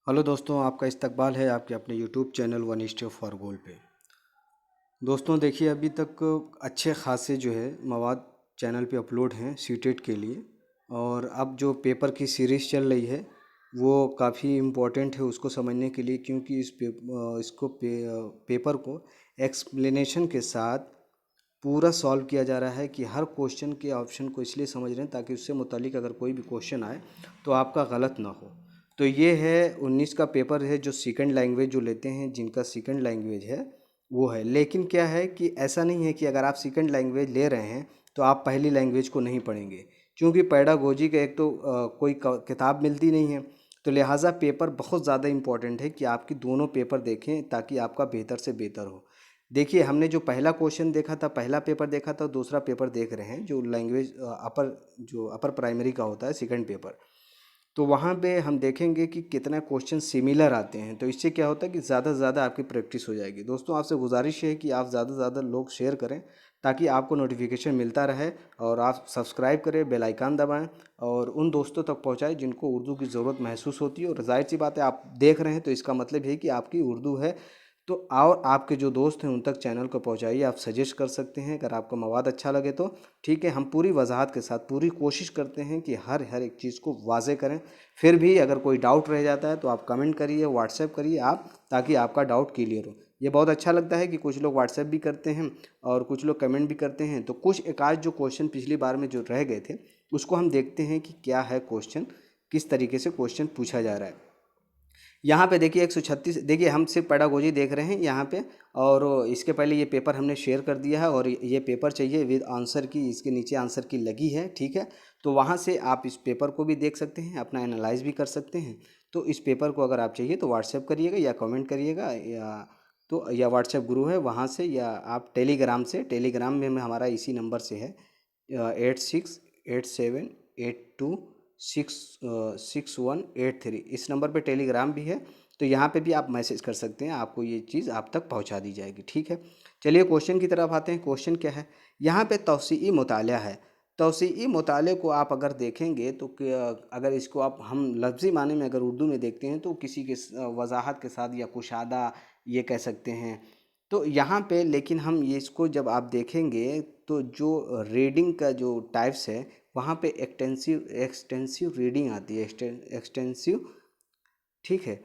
Hello दोस्तों, आपका इस्तकबाल है आपके अपने YouTube channel one step for goal पे। दोस्तों देखिए, अभी तक अच्छे खासे जो है मवाद चैनल पे अपलोड हैं सीटेट के लिए। और अब जो पेपर की सीरीज़ चल रही है वो काफ़ी इम्पोर्टेंट है उसको समझने के लिए, क्योंकि पेपर को एक्सप्लेनेशन के साथ पूरा सॉल्व किया जा रहा है कि हर क्वेश्चन के ऑप्शन को इसलिए समझ रहे हैं ताकि उससे मुतालिक अगर कोई भी क्वेश्चन आए तो आपका गलत ना हो। तो ये है 19 का पेपर है जो सेकंड लैंग्वेज जो लेते हैं, जिनका सेकंड लैंग्वेज है वो है। लेकिन क्या है कि ऐसा नहीं है कि अगर आप सेकंड लैंग्वेज ले रहे हैं तो आप पहली लैंग्वेज को नहीं पढ़ेंगे, क्योंकि पैडागोजी का एक तो कोई किताब मिलती नहीं है। तो लिहाजा पेपर बहुत ज़्यादा इम्पॉर्टेंट है कि आपकी दोनों पेपर देखें ताकि आपका बेहतर से बेहतर हो। देखिए, हमने जो पहला क्वेश्चन देखा था, पहला पेपर देखा था, दूसरा पेपर देख रहे हैं जो लैंग्वेज अपर प्राइमरी का होता है सेकंड पेपर। तो वहाँ पे हम देखेंगे कि कितना क्वेश्चन सिमिलर आते हैं। तो इससे क्या होता है कि ज़्यादा से ज़्यादा आपकी प्रैक्टिस हो जाएगी। दोस्तों, आपसे गुजारिश है कि आप ज़्यादा से ज़्यादा लोग शेयर करें ताकि आपको नोटिफिकेशन मिलता रहे, और आप सब्सक्राइब करें, बेल आइकन दबाएं और उन दोस्तों तक पहुंचाएं जिनको उर्दू की ज़रूरत महसूस होती है। और ज़ाहिर सी बात है, आप देख रहे हैं तो इसका मतलब है कि आपकी उर्दू है। तो और आपके जो दोस्त हैं उन तक चैनल को पहुंचाइए। आप सजेस्ट कर सकते हैं अगर आपको मवाद अच्छा लगे तो। ठीक है, हम पूरी वजाहत के साथ पूरी कोशिश करते हैं कि हर हर एक चीज़ को वाज़े करें। फिर भी अगर कोई डाउट रह जाता है तो आप कमेंट करिए, व्हाट्सएप करिए आप, ताकि आपका डाउट क्लियर हो। ये बहुत अच्छा लगता है कि कुछ लोग व्हाट्सएप भी करते हैं और कुछ लोग कमेंट भी करते हैं। तो कुछ एक आध जो क्वेश्चन पिछली बार में जो रह गए थे उसको हम देखते हैं कि क्या है क्वेश्चन, किस तरीके से क्वेश्चन पूछा जा रहा है। यहाँ पे देखिए 136, देखिए हम सिर्फ पेडागोजी देख रहे हैं यहाँ पे। और इसके पहले ये पेपर हमने शेयर कर दिया है और ये पेपर चाहिए विद आंसर की, इसके नीचे आंसर की लगी है। ठीक है, तो वहाँ से आप इस पेपर को भी देख सकते हैं, अपना एनालाइज भी कर सकते हैं। तो इस पेपर को अगर आप चाहिए तो व्हाट्सएप करिएगा या कमेंट करिएगा, या व्हाट्सएप ग्रुप है वहाँ से, या आप टेलीग्राम से, टेलीग्राम में हमारा इसी नंबर से है 8687826183। इस नंबर पे टेलीग्राम भी है। तो यहाँ पे भी आप मैसेज कर सकते हैं, आपको ये चीज़ आप तक पहुँचा दी जाएगी। ठीक है, चलिए क्वेश्चन की तरफ आते हैं। क्वेश्चन क्या है यहाँ पे? तौसीई मुताला है। तौसीई मुताले को आप अगर देखेंगे तो अगर इसको आप हम लफ्ज़ी माने में अगर उर्दू में देखते हैं तो किसी के वजाहत के साथ या कुशादा ये कह सकते हैं। तो यहाँ पे लेकिन हम ये इसको जब आप देखेंगे तो जो रीडिंग का जो टाइप्स है वहाँ पे एक्सटेंसिव एक्सटेंसिव रीडिंग आती है, एक्सटेंसिव। ठीक है,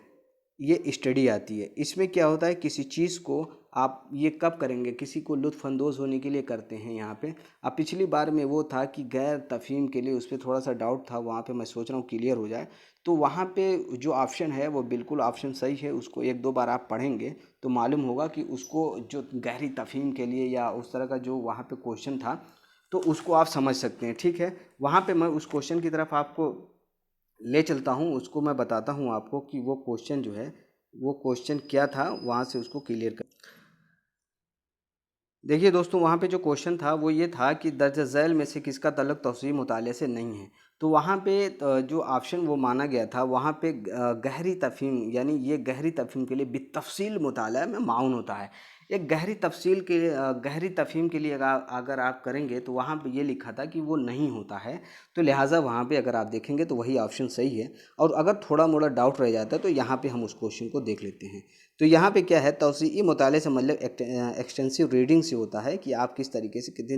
ये स्टडी आती है। इसमें क्या होता है, किसी चीज़ को आप ये कब करेंगे, किसी को लुत्फ़अंदोज़ होने के लिए करते हैं यहाँ पे। अब पिछली बार में वो था कि गैर तफ़हीम के लिए, उस पे थोड़ा सा डाउट था, वहाँ पे मैं सोच रहा हूँ क्लियर हो जाए। तो वहाँ पे जो ऑप्शन है वो बिल्कुल ऑप्शन सही है, उसको एक दो बार आप पढ़ेंगे तो मालूम होगा कि उसको जो गहरी तफ़हीम के लिए या उस तरह का जो वहाँ पे क्वेश्चन था तो उसको आप समझ सकते हैं। ठीक है, वहाँ पे मैं उस क्वेश्चन की तरफ आपको ले चलता हूँ, उसको मैं बताता हूँ आपको कि वो क्वेश्चन जो है वो क्वेश्चन क्या था, वहाँ से उसको क्लियर कर। देखिए दोस्तों, वहाँ पे जो क्वेश्चन था वो ये था कि दर्ज झैल में से किसका तल्लुक़ तफ़सीली मुताले से नहीं है। तो वहाँ पे जो ऑप्शन वो माना गया था वहाँ पे गहरी तफ़हीम, यानी ये गहरी तफ़हीम के लिए बितफ़सील मुताला में माउन होता है। एक गहरी तफ़सील के गहरी तफ़हीम के लिए अगर अगर आप करेंगे तो वहाँ पे ये लिखा था कि वो नहीं होता है। तो लिहाजा वहाँ पे अगर आप देखेंगे तो वही ऑप्शन सही है। और अगर थोड़ा मोड़ा डाउट रह जाता है तो यहाँ पे हम उस क्वेश्चन को देख लेते हैं। तो यहाँ पे क्या है, तौसीई मुताले से मतलब एक्सटेंसिव रीडिंग से होता है कि आप किस तरीके से कितनी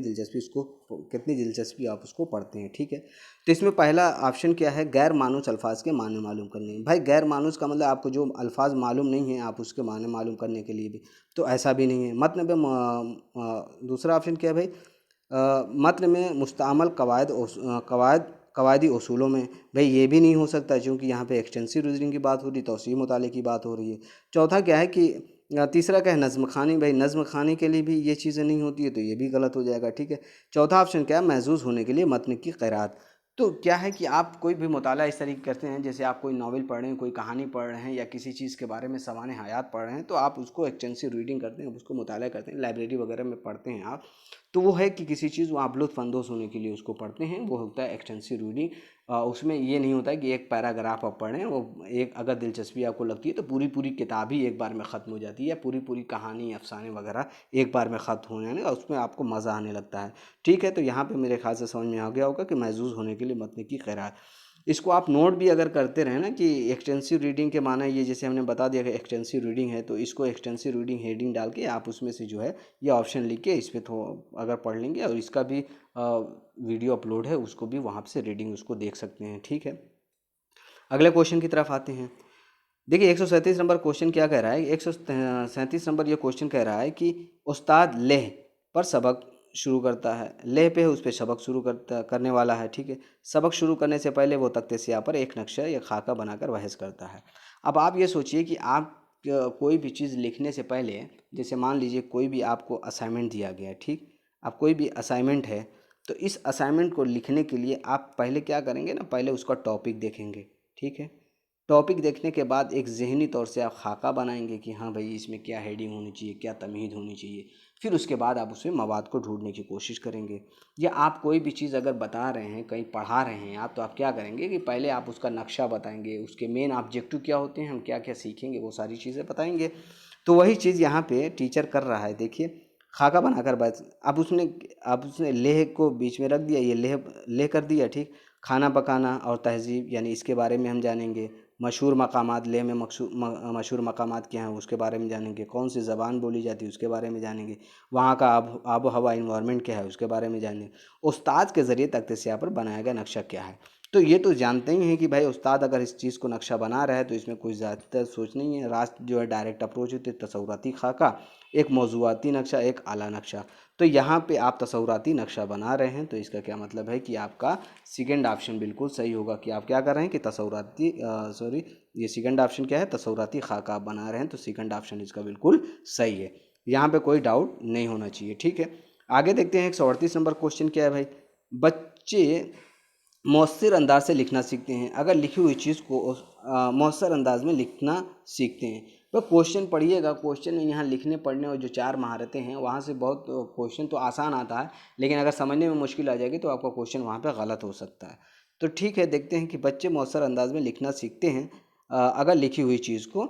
दिलचस्पी आप उसको पढ़ते हैं। ठीक है, तो इसमें पहला ऑप्शन क्या है, गैर मानूस अल्फाज के माने मालूम करने। भाई गैर मानूस का मतलब आपको जो अल्फाज मालूम नहीं है आप उसके माने मालूम करने के लिए भी, तो ऐसा भी नहीं है। मतन में दूसरा ऑप्शन क्या है भाई, मतन में मुस्तअमल कवायदी उसूलों में। भाई ये भी नहीं हो सकता क्योंकि यहाँ पे एक्सटेंसिव रीजनिंग की बात हो रही है, तौसीई मुताले की बात हो रही है। चौथा क्या है कि तीसरा क्या है, नज़्म ख़ानी। भाई नज़्म ख़ानी के लिए भी ये चीज़ें नहीं होती है तो ये भी गलत हो जाएगा। ठीक है, चौथा ऑप्शन क्या है, महजूज़ होने के लिए मतन की क़िराअत। तो क्या है कि आप कोई भी मुताला इस तरीके करते हैं, जैसे आप कोई नावल पढ़ रहे हैं, कोई कहानी पढ़ रहे हैं या किसी चीज़ के बारे में सवाने हयात पढ़ रहे हैं, तो आप उसको एक्सटेंसिव रीडिंग करते हैं, उसको मुताला करते हैं, लाइब्रेरी वगैरह में पढ़ते हैं आप। तो वो है कि किसी चीज़ को आप लुत्फ़अंदोज़ होने के लिए उसको पढ़ते हैं, वो होता है एक्सटेंसिव रीडिंग। उसमें ये नहीं होता है कि एक पैराग्राफ आप पढ़ें, वो एक अगर दिलचस्पी आपको लगती है तो पूरी पूरी किताब ही एक बार में ख़त्म हो जाती है, या पूरी पूरी कहानी अफ़साने वगैरह एक बार में ख़त्म हो जाने और उसमें आपको मज़ा आने लगता है। ठीक है, तो यहाँ पे मेरे ख़्याल से समझ में आ गया होगा कि महजूज़ होने के लिए मतन की क़िराअत। इसको आप नोट भी अगर करते रहें ना कि एक्सटेंसिव रीडिंग के माना ये, जैसे हमने बता दिया कि एक्सटेंसिव रीडिंग है, तो इसको एक्सटेंसिव रीडिंग हेडिंग डाल के आप उसमें से जो है ये ऑप्शन लिख के इस पर अगर पढ़ लेंगे, और इसका भी वीडियो अपलोड है, उसको भी वहाँ से रीडिंग उसको देख सकते हैं। ठीक है, अगले क्वेश्चन की तरफ आते हैं। देखिए 137 नंबर क्वेश्चन क्या कह रहा है, 137 नंबर ये क्वेश्चन कह रहा है कि उस्ताद लेह पर सबक शुरू करता है, लेह पे है उस पर सबक शुरू करने वाला है। ठीक है, सबक शुरू करने से पहले वो तख्ते स्याह पर एक नक्शा या खाका बनाकर बहस करता है। अब आप ये सोचिए कि आप कोई भी चीज़ लिखने से पहले, जैसे मान लीजिए कोई भी आपको असाइनमेंट दिया गया है, ठीक, आप कोई भी असाइनमेंट है, तो इस असाइनमेंट को लिखने के लिए आप पहले क्या करेंगे ना, पहले उसका टॉपिक देखेंगे। ठीक है, टॉपिक देखने के बाद एक ज़हनी तौर से आप खाका बनाएंगे कि हाँ भाई इसमें क्या हेडिंग होनी चाहिए, क्या तमहीद होनी चाहिए। फिर उसके बाद आप उसमें मवाद को ढूंढने की कोशिश करेंगे। या आप कोई भी चीज़ अगर बता रहे हैं, कहीं पढ़ा रहे हैं आप, तो आप क्या करेंगे कि पहले आप उसका नक्शा बताएंगे, उसके मेन ऑब्जेक्टिव क्या होते हैं, हम क्या क्या सीखेंगे, वो सारी चीज़ें बताएंगे। तो वही चीज़ यहाँ पे टीचर कर रहा है। देखिए खाका बनाकर बस अब उसने लेह को बीच में रख दिया, ये लेह लेह कर दिया। ठीक, खाना पकाना और तहज़ीब यानी इसके बारे में हम जानेंगे। मशहूर मकामात, लेह में मशहूर मकामात क्या हैं उसके बारे में जानेंगे। कौन सी ज़बान बोली जाती है उसके बारे में जानेंगे। वहाँ का आबो हवा इन्वायरमेंट क्या है उसके बारे में जानेंगे। उस्ताद के ज़रिए तख्ते स्याह पर बनाया गया नक्शा क्या है। तो ये तो जानते ही हैं कि भाई उस्ताद अगर इस चीज़ को नक्शा बना रहा है तो इसमें कोई ज़्यादा सोच नहीं है। रास्त जो है डायरेक्ट अप्रोच होती है, तसव्वुराती खाका, एक मौज़ूआती नक्शा, एक आला नक्शा। तो यहाँ पे आप तसव्वुराती नक्शा बना रहे हैं, तो इसका क्या मतलब है कि आपका सेकंड ऑप्शन बिल्कुल सही होगा कि आप क्या कर रहे हैं कि तसव्वुराती सॉरी, ये सेकंड ऑप्शन क्या है, तसव्वुराती खाका आप बना रहे हैं, तो सेकंड ऑप्शन इसका बिल्कुल सही है। यहाँ पे कोई डाउट नहीं होना चाहिए। ठीक है, आगे देखते हैं 138 नंबर क्वेश्चन क्या है भाई। बच्चे मौसर अंदाज से लिखना सीखते हैं, अगर लिखी हुई चीज़ को मौसर अंदाज में लिखना सीखते हैं। तो क्वेश्चन पढ़िएगा, क्वेश्चन में यहाँ लिखने पढ़ने और जो 4 महारतें हैं वहाँ से बहुत क्वेश्चन तो आसान आता है, लेकिन अगर समझने में मुश्किल आ जाएगी तो आपका क्वेश्चन वहाँ पे गलत हो सकता है। तो ठीक है, देखते हैं कि बच्चे मौसर अंदाज में लिखना सीखते हैं अगर लिखी हुई चीज़ को।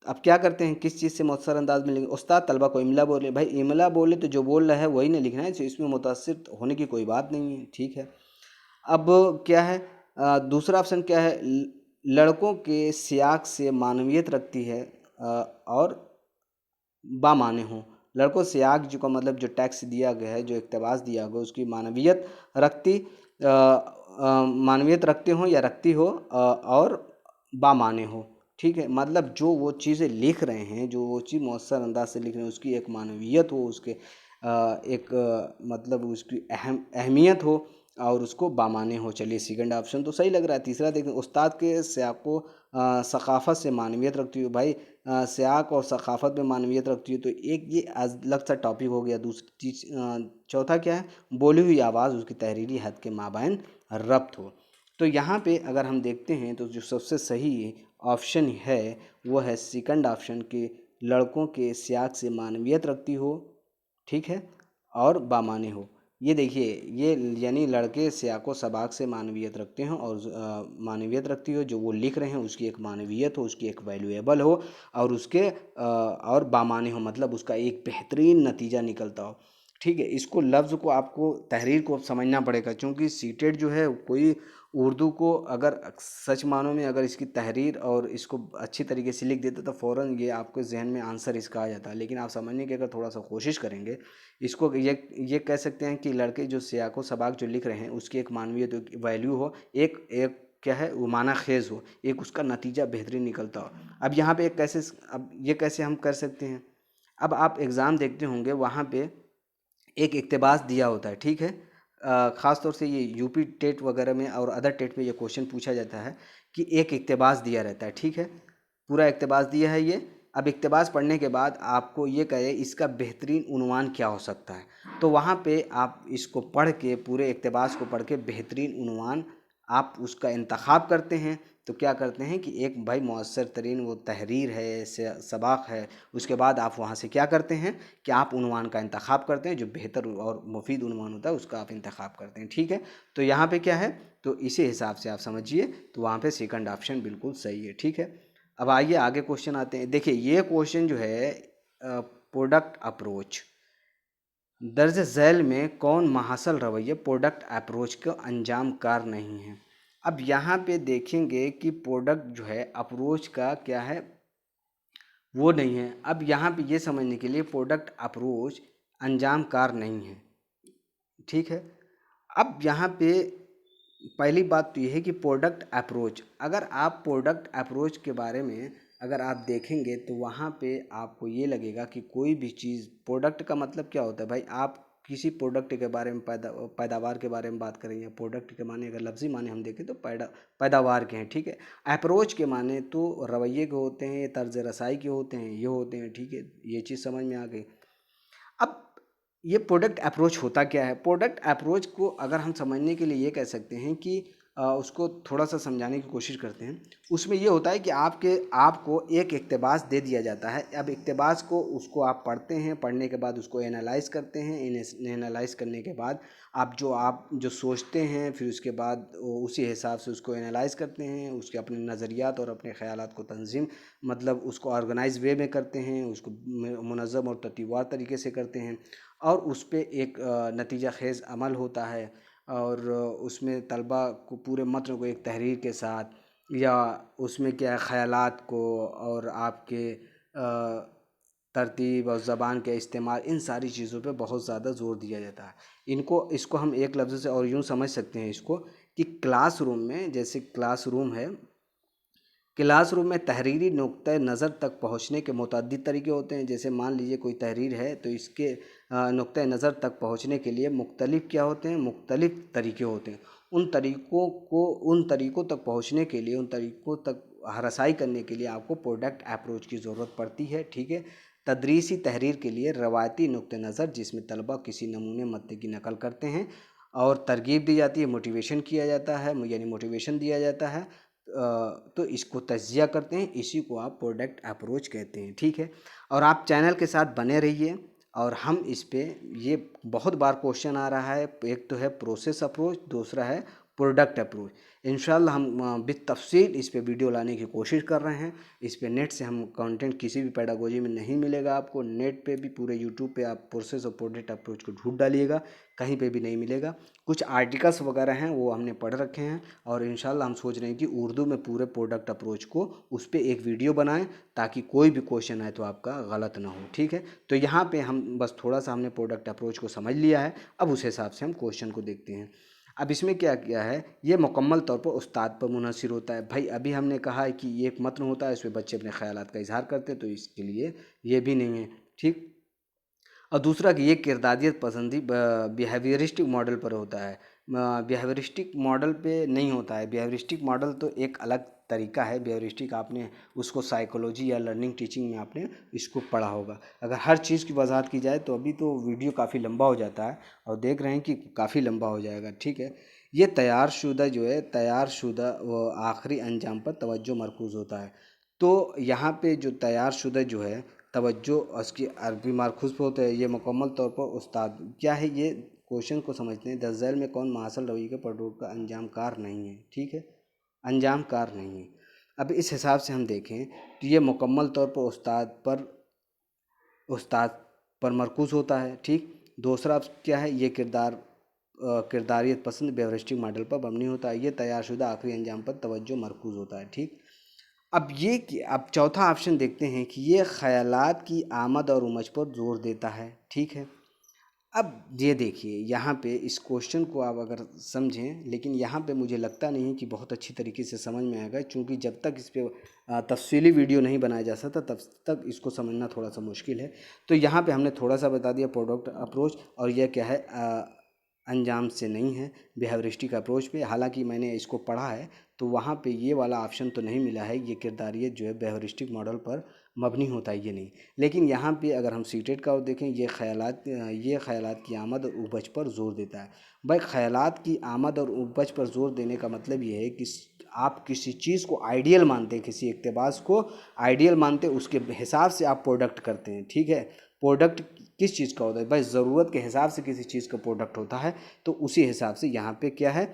अब क्या करते हैं, किस चीज़ से मौसर अंदाज में लिखें। उस्ताद तलबा को इमला बोले, भाई इमला बोले तो जो बोल रहा है वही नहीं लिखना है, तो इसमें मुतासिर होने की कोई बात नहीं है। ठीक है, अब क्या है, दूसरा ऑप्शन क्या है, लड़कों के सियाक से मानवीयत रखती है और बामाने हों। लड़कों से आग जो का मतलब जो टैक्स दिया गया है, जो इक़्तिबास दिया गया उसकी मानवीयत रखते हों या रखती हो और बामाने हो। ठीक है, मतलब जो वो चीज़ें लिख रहे हैं, जो वो चीज़ मौसर अंदाज से लिख रहे हैं, उसकी एक मानवीयत हो, उसके एक मतलब उसकी अहमियत हो और उसको बामाने हो। चलिए सेकंड ऑप्शन तो सही लग रहा है। तीसरा देखें, उस्ताद के सियाको सकाफ़त से मानवीयत रखती हो। भाई सियाक और सकाफ़त में मानवीयत रखती है, तो एक ये अलग सा टॉपिक हो गया। दूसरी चीज़ चौथा क्या है, बोली हुई आवाज़ उसकी तहरीरी हद के माबैन रब्त हो। तो यहाँ पे अगर हम देखते हैं तो जो सबसे सही ऑप्शन है वो है सेकंड ऑप्शन के, लड़कों के सियाक से मानवीयत रखती हो। ठीक है, और बामाने हो। ये देखिए, ये यानी लड़के सियाको सबाक से मानवीयत रखते हैं और मानवीयत रखती हो, जो वो लिख रहे हैं उसकी एक मानवीयत हो, उसकी एक वैल्यूएबल हो, और उसके और बामाने हो मतलब उसका एक बेहतरीन नतीजा निकलता हो। ठीक है, इसको लफ्ज़ को आपको तहरीर को समझना पड़ेगा, क्योंकि सीटेट जो है कोई उर्दू को अगर सच मानों में अगर इसकी तहरीर और इसको अच्छी तरीके से लिख देता तो फ़ौरन ये आपके जहन में आंसर इसका आ जाता है। लेकिन आप समझने की अगर थोड़ा सा कोशिश करेंगे, इसको ये कह सकते हैं कि लड़के जो सियाको सबाक जो लिख रहे हैं उसकी एक मानवीय वैल्यू हो, एक एक क्या है वो माना खेज हो, एक उसका नतीजा बेहतरीन निकलता हो। अब यहाँ पे एक कैसे, अब ये कैसे हम कर सकते हैं। अब आप एग्ज़ाम देखते होंगे, वहाँ पे एक इक़्तिबास दिया होता है। ठीक है, ख़ास तौर से ये यूपी टेट वगैरह में और अदर टेट में ये क्वेश्चन पूछा जाता है कि एक इक़्तिबास दिया रहता है। ठीक है, पूरा इक़्तिबास दिया है ये। अब इक़्तिबास पढ़ने के बाद आपको ये कहे इसका बेहतरीन उन्वान क्या हो सकता है, तो वहाँ पे आप इसको पढ़ के, पूरे इक़्तिबास को पढ़ के बेहतरीन उन्वान आप उसका इंतखाब करते हैं। तो क्या करते हैं कि एक भाई मौसर तरीन वो तहरीर है, सबाक है, उसके बाद आप वहाँ से क्या करते हैं कि आप उन्वान का इंतखाब करते हैं, जो बेहतर और मुफीद उन्वान होता है उसका आप इंतखाब करते हैं। ठीक है, तो यहाँ पे क्या है, तो इसी हिसाब से आप समझिए, तो वहाँ पे सेकंड ऑप्शन बिल्कुल सही है। ठीक है, अब आइए आगे क्वेश्चन आते हैं। देखिए ये क्वेश्चन जो है, प्रोडक्ट अप्रोच, दर्ज झैल में कौन महासल रवैया प्रोडक्ट अप्रोच का अंजाम कार नहीं है। अब यहाँ पे देखेंगे कि प्रोडक्ट जो है अप्रोच का क्या है, वो नहीं है। अब यहाँ पे ये समझने के लिए प्रोडक्ट अप्रोच अंजाम कार नहीं है, ठीक है। अब यहाँ पे पहली बात तो ये है कि प्रोडक्ट अप्रोच, अगर आप प्रोडक्ट अप्रोच के बारे में अगर आप देखेंगे तो वहाँ पे आपको ये लगेगा कि कोई भी चीज़, प्रोडक्ट का मतलब क्या होता है भाई, आप किसी प्रोडक्ट के बारे में पैदावार के बारे में बात करेंगे। प्रोडक्ट के माने अगर लफ्ज़ी माने हम देखें तो पैदावार के हैं, ठीक है। अप्रोच के माने तो रवैये के होते हैं, तर्ज रसाई के होते हैं, ये होते हैं, ठीक है। ये चीज़ समझ में आ गई। अब ये प्रोडक्ट अप्रोच होता क्या है? प्रोडक्ट अप्रोच को अगर हम समझने के लिए ये कह सकते हैं कि उसको थोड़ा सा समझाने की कोशिश करते हैं। उसमें ये होता है कि आपको एक इक़्तिबास दे दिया जाता है। अब इक़्तिबास को उसको आप पढ़ते हैं, पढ़ने के बाद उसको एनालाइज़ करते हैं। एनालाइज़ करने के बाद आप जो सोचते हैं, फिर उसके बाद उसी हिसाब से उसको एनालाइज़ करते हैं। उसके अपने नज़रियात और अपने ख़यालात को तंज़ीम, मतलब उसको ऑर्गेनाइज़ वे में करते हैं, उसको मुनज़्ज़म और तरतीबवार तरीके से करते हैं, और उस पे एक नतीजा खेज़ अमल होता है। और उसमें तलबा को पूरे मतन को एक तहरीर के साथ, या उसमें क्या है, ख़यालात को और आपके तरतीब और ज़बान के इस्तेमाल, इन सारी चीज़ों पे बहुत ज़्यादा ज़ोर दिया जाता है। इसको हम एक लफ्ज़ से और यूँ समझ सकते हैं इसको, कि क्लासरूम में, जैसे क्लासरूम है, क्लासरूम में तहरीरी नुक्ते नज़र तक पहुँचने के मुतअद्दिद तरीके होते हैं। जैसे मान लीजिए कोई तहरीर है तो इसके नुक्ते नज़र तक पहुँचने के लिए मुख्तलिफ़ क्या होते हैं, मुख्तलिफ़ तरीके होते हैं। उन तरीक़ों तक पहुँचने के लिए, उन तरीक़ों तक रसाई करने के लिए आपको प्रोडक्ट अप्रोच की ज़रूरत पड़ती है, ठीक है। तदरीसी तहरीर के लिए रवायती नुक्ते नज़र, जिसमें तलबा किसी नमूने मद्दे की नकल करते हैं और तरगीब दी जाती है, मोटिवेशन किया जाता है, यानी मोटिवेशन दिया जाता है, तो इसको तज्ज़िया करते हैं। इसी को आप प्रोडक्ट अप्रोच कहते हैं, ठीक है। और आप चैनल के साथ बने रहिए, और हम इस पे, ये बहुत बार क्वेश्चन आ रहा है, एक तो है प्रोसेस अप्रोच, दूसरा है प्रोडक्ट अप्रोच। इंशाल्लाह हम बितफ़सील इस पे वीडियो लाने की कोशिश कर रहे हैं। इस पे नेट से हम कंटेंट किसी भी पेडागोजी में नहीं मिलेगा आपको। नेट पे भी, पूरे यूट्यूब पे आप प्रोसेस और प्रोडक्ट अप्रोच को ढूंढ डालिएगा, कहीं पे भी नहीं मिलेगा। कुछ आर्टिकल्स वगैरह हैं वो हमने पढ़ रखे हैं, और इंशाल्लाह हम सोच रहे हैं कि उर्दू में पूरे प्रोडक्ट अप्रोच को, उस पर एक वीडियो बनाएं, ताकि कोई भी क्वेश्चन आए तो आपका गलत ना हो, ठीक है। तो यहाँ पे हम बस थोड़ा सा हमने प्रोडक्ट अप्रोच को समझ लिया है। अब उस हिसाब से हम क्वेश्चन को देखते हैं। अब इसमें क्या किया है, ये मुकम्मल तौर पर उस्ताद पर मुनहसर होता है। भाई अभी हमने कहा है कि ये एक मतन होता है, इसमें बच्चे अपने ख़यालात का इजहार करते हैं, तो इसके लिए ये भी नहीं है, ठीक। और दूसरा कि ये किरदारियत पसंदी बिहेवियरिस्टिक मॉडल पर होता है, बिहेवियरिस्टिक मॉडल पे नहीं होता है। बिहेवियरिस्टिक मॉडल तो एक अलग तरीका है। बिहेवियरिस्टिक आपने उसको साइकोलॉजी या लर्निंग टीचिंग में आपने इसको पढ़ा होगा। अगर हर चीज़ की वजाहत की जाए तो अभी तो वीडियो काफ़ी लंबा हो जाता है, और देख रहे हैं कि काफ़ी लंबा हो जाएगा, ठीक है। ये तैयारशुदा जो है, तैयारशुदा वो आखिरी अंजाम पर तवज्जो मरकूज़ होता है। तो यहाँ पे जो तैयारशुदा जो है, तवज्जो उसकी अरबी मरकूज़ पे होता है। ये मुकम्मल तौर पर उस्ताद क्या है, ये क्वेश्चन को समझते हैं। दस झैल में कौन मासल रवैये के प्रोडक्ट का अंजाम कार नहीं है, ठीक है, अंजाम कार नहीं है। अब इस हिसाब से हम देखें तो ये मुकम्मल तौर पर उस्ताद पर मरकूज़ होता है, ठीक। दूसरा क्या है, ये किरदारियत पसंद बेवरिस्टिक मॉडल पर मबनी होता है। ये तैयारशुदा आखिरी अंजाम पर तवज्जो मरकूज़ होता है, ठीक। अब चौथा ऑप्शन देखते हैं कि ये ख़यालात की आमद और उमज पर ज़ोर देता है, ठीक है। अब ये देखिए, यहाँ पे इस क्वेश्चन को आप अगर समझें, लेकिन यहाँ पे मुझे लगता नहीं है कि बहुत अच्छी तरीके से समझ में आएगा, क्योंकि जब तक इस पे तफसीली वीडियो नहीं बनाया जा सकता तब तक इसको समझना थोड़ा सा मुश्किल है। तो यहाँ पे हमने थोड़ा सा बता दिया प्रोडक्ट अप्रोच, और यह क्या है, अंजाम से नहीं है, बिहेवियरिस्टिक अप्रोच पे। हालांकि मैंने इसको पढ़ा है तो वहाँ पे ये वाला ऑप्शन तो नहीं मिला है, ये किरदारियत जो है बिहेवियरिस्टिक मॉडल पर मबनी होता है, ये नहीं। लेकिन यहाँ पे अगर हम सीटेट का और देखें, ये ख़यालात की आमद और उपज पर ज़ोर देता है। भाई ख़यालात की आमद और उपज पर ज़ोर देने का मतलब ये है कि आप किसी चीज़ को आइडियल मानते हैं, किसी इक़्तिबास को आइडियल मानते हैं, उसके हिसाब से आप प्रोडक्ट करते हैं, ठीक है। प्रोडक्ट किस चीज़ का होता है भाई, ज़रूरत के हिसाब से किसी चीज़ का प्रोडक्ट होता है, तो उसी हिसाब से यहाँ पे क्या है,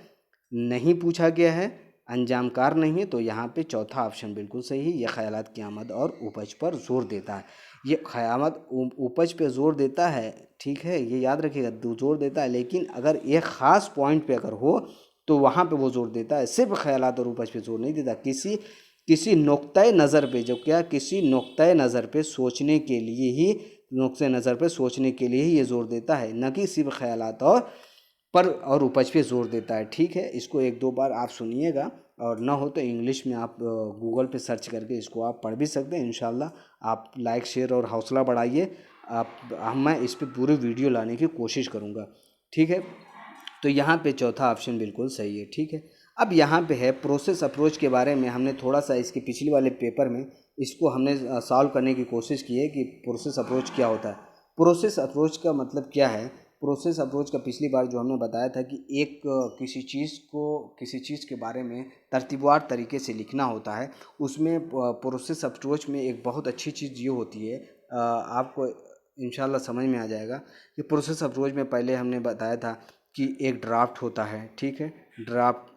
नहीं पूछा गया है, अंजामकार नहीं है। तो यहाँ पे चौथा ऑप्शन बिल्कुल सही है, यह ख़यालात की आमद और उपज पर ज़ोर देता है। ये क़यामत उपज पे ज़ोर देता है, ठीक है, ये याद रखिएगा, जोर देता है। लेकिन अगर एक ख़ास पॉइंट पे अगर हो तो वहाँ पे वो जोर देता है, सिर्फ ख्यालात और उपज पे जोर नहीं देता। किसी नुक्ते नज़र पे, जो क्या किसी नुक्ते नज़र पे सोचने के लिए ही, नुक्ते नज़र पे सोचने के लिए ही ये जोर देता है, न कि सिर्फ ख्यालात और उपज पे जोर देता है। ठीक है, इसको एक दो बार आप सुनिएगा, और ना हो तो इंग्लिश में आप गूगल पे सर्च करके इसको आप पढ़ भी सकते हैं। इंशाल्लाह आप लाइक शेयर और हौसला बढ़ाइए। मैं इस पे पूरी वीडियो लाने की कोशिश करूँगा। ठीक है, तो यहाँ पे चौथा ऑप्शन बिल्कुल सही है। ठीक है, अब यहाँ पे है प्रोसेस अप्रोच के बारे में। हमने थोड़ा सा इसके पिछले वाले पेपर में इसको हमने सॉल्व करने की कोशिश की है कि प्रोसेस अप्रोच क्या होता है। प्रोसेस अप्रोच का मतलब क्या है? प्रोसेस अप्रोच का पिछली बार जो हमने बताया था कि एक किसी चीज़ के बारे में तरतीबवार तरीके से लिखना होता है। उसमें प्रोसेस अप्रोच में एक बहुत अच्छी चीज़ ये होती है, आपको इंशाल्लाह समझ में आ जाएगा कि प्रोसेस अप्रोच में पहले हमने बताया था कि एक ड्राफ्ट होता है। ठीक है, ड्राफ्ट